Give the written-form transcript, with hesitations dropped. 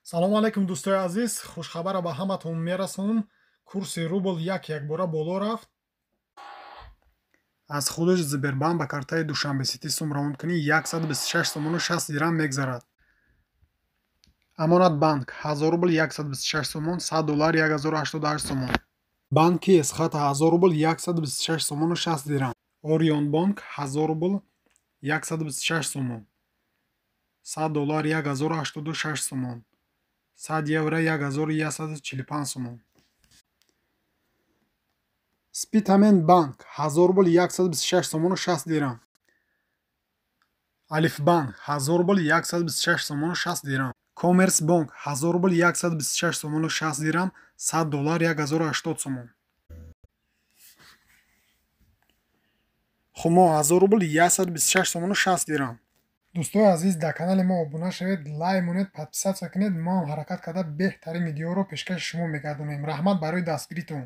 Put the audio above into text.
салому алайкум дӯстои азиз, хушхабара ба ҳаматон мерасонам. Курси рубл якбора боло рафт. аз худиш Сбербанк ба картаи душанбе сити сум равонкунӣ 126 сомону 60 дирҳам мегзарад. Амонатбанк 1000 рубл 126 сомон, 100 доллар 1088 сомон. Банки Эсхата 1000 рубл 126 сомону 60 дирҳам. Орион банк 1000 рубл 126 сомон, 100 доллар 1086 сомон, 100 евро 1145 сомон. Спитамент банк 1000 рубл 126 сомону 60 дирҳам. Алиф банк 1000 рубл 126 сомону 60 дирҳам. Коммерс банк 1000 рубл 126 сомону 60 дирҳам, 100 доллар 1080 сомон. хумо 1000 рубл 126 сомону 60 дирҳам. дӯстои азиз, дар канали мо обуна шавед, лайк монед, подписатсия кунед. мо ҳам ҳаракат карда беҳтарин видеоро пешкаши шумо мегардонем. раҳмат барои дастгиритон.